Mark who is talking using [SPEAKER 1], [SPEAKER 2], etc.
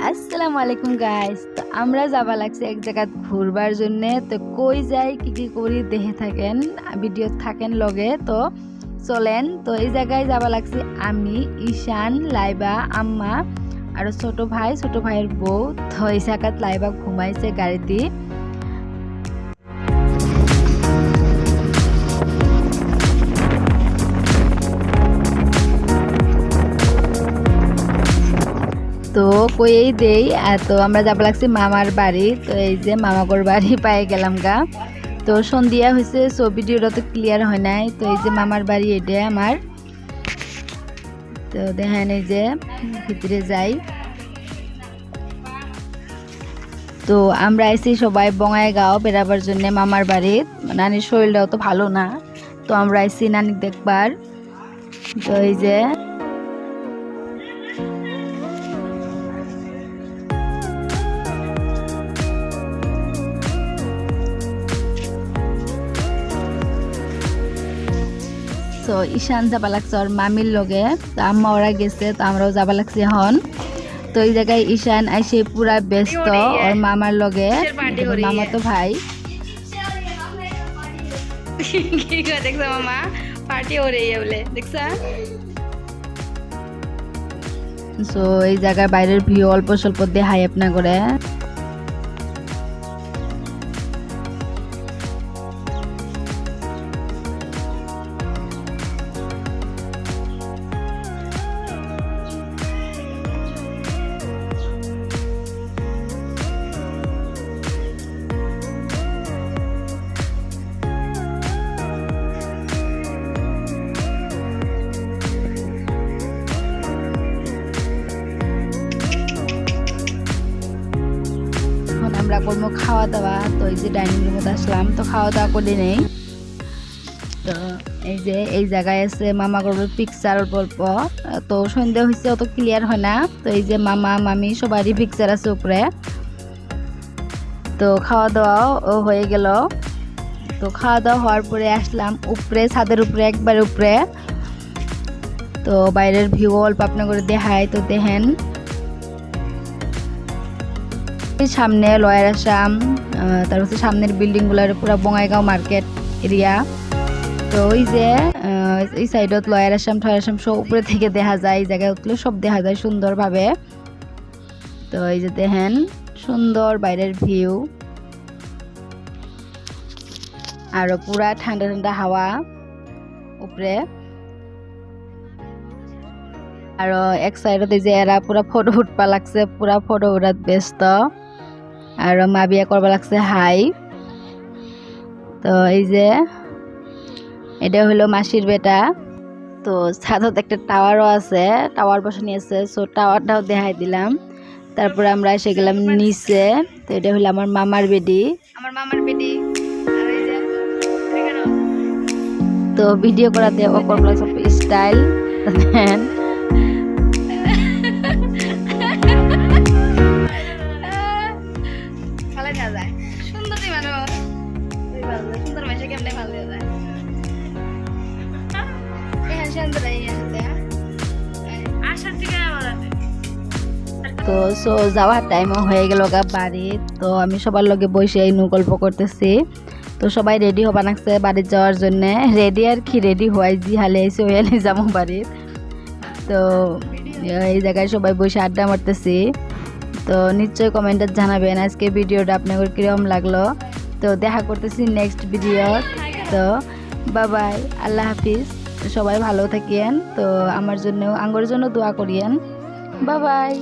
[SPEAKER 1] আসসালামু আলাইকুম গাইস। তো আমরা যাবা লাগছে এক জায়গা ঘুরবার জন্য। তো কই যাই কি কি করি দেখে থাকেন, ভিডিও থাকেন লগে। তো চলেন, তো এই জায়গায় যাবা লাগছে আমি, ঈশান, লাইবা, আম্মা আর ছোট ভাইয়ের বউ। তো এই জায়গাত লাইবা ঘুমাইছে গাড়িতে। তো কইই দেই। তো আমরা যাব লাগছি মামার বাড়ি। তো এই যে মামাগর বাড়ি পাই গেলাম গা। তো সন্ধ্যা হয়েছে, সো ভিডিওটা তো ক্লিয়ার হয় নাই। তো এই যে মামার বাড়ি, এটা আমার। তো দেখেন এই যে ভিতরে যাই। তো আমরা আইছি সবাই বঙ্গাইগাঁও বেড়াবার জন্য মামার বাড়ি। নানির শরীরটাও তো ভালো না, তো আমরা আইছি নানি দেখবার। তো এই যে তো ঈশান যাবা লাগছে ওর মামির লগে। তো আম্মা ওরা গেছে, তো আমরাও যাবা লাগছে এখন। তো এই জায়গায় ঈশান আইসে পুরা ব্যস্ত ওর মামার লগে। মামা তো ভাই।
[SPEAKER 2] দেখছো মামা পার্টি हो रही है बोले देखसा।
[SPEAKER 1] সো এই জায়গায় বাইরের ভিউ অল্প স্বল্প দেখাই আপনা করে। আমরা করবো খাওয়া দাওয়া। তো এই যে ডাইনিং রুমে আসলাম, তো খাওয়া দাওয়া করে নেই। তো এই যে এই জায়গায় আছে মামা করবো পিকচার অল্প অল্প। তো সন্ধ্যা হয়েছে, অত ক্লিয়ার হয় না। তো এই যে মামা মামি সবারই পিকচার আছে উপরে। তো খাওয়া দাওয়াও হয়ে গেল। তো খাওয়া দাওয়া হওয়ার পরে আসলাম উপরে, ছাদের উপরে, একবার উপরে। তো বাইরের ভিউ অল্প আপনা করে দেখায়। তো দেখেন সামনে লয়ার আসাম, তার হচ্ছে সামনের বিল্ডিং গুলার পুরো বঙ্গাইগাঁও মার্কেট এরিয়া। তো ওই যে এই সাইডত লয়ার আসাম ঠয়ার আসাম সব উপরে থেকে দেখা যায়। এই জায়গায় উঠলে সব দেখা যায় সুন্দরভাবে। তো এই যে দেখেন সুন্দর বাইরের ভিউ, আর পুরা ঠান্ডা ঠান্ডা হাওয়া উপরে। আর এক সাইডত এই যে এরা পুরা ফটো উঠবা লাগছে, পুরা ফটো উঠাত ব্যস্ত। আর মা বিয়া করবা লাগছে হাই। তো এই যে এটা হলো মাসির বেটা। তো ছাদত একটা টাওয়ারও আছে, টাওয়ার বসানি আছে। সো টাওয়ারটাও দেখাই দিলাম। তারপরে আমরা এসে গেলাম নিচে। তো এটা হলো আমার মামার বেডি। তো ভিডিও করাতে অকর্মলা সব স্টাইল দেন। তো সো যাওয়ার টাইমও হয়ে গেল গা বাড়ি। তো আমি সবার লগে বসে এই গল্প করতেছি। তো সবাই রেডি হবা লাগছে বাড়ির যাওয়ার জন্য। রেডি আর কি, রেডি হওয়াই জি হালে এসে হইলে যাবো বাড়ির। তো এই জায়গায় সবাই বসে আড্ডা মারতেছি। তো নিশ্চয়ই কমেন্টে জানাবেন আজকে ভিডিওটা আপনাদের কিরকম লাগলো। তো দেখা করতেছি নেক্সট ভিডিও। তো বাই বাই, আল্লাহ হাফিজ। সবাই ভালো থাকেন। তো আমার জন্য, আঙ্গর জন্য দোয়া করিয়েন। Bye bye.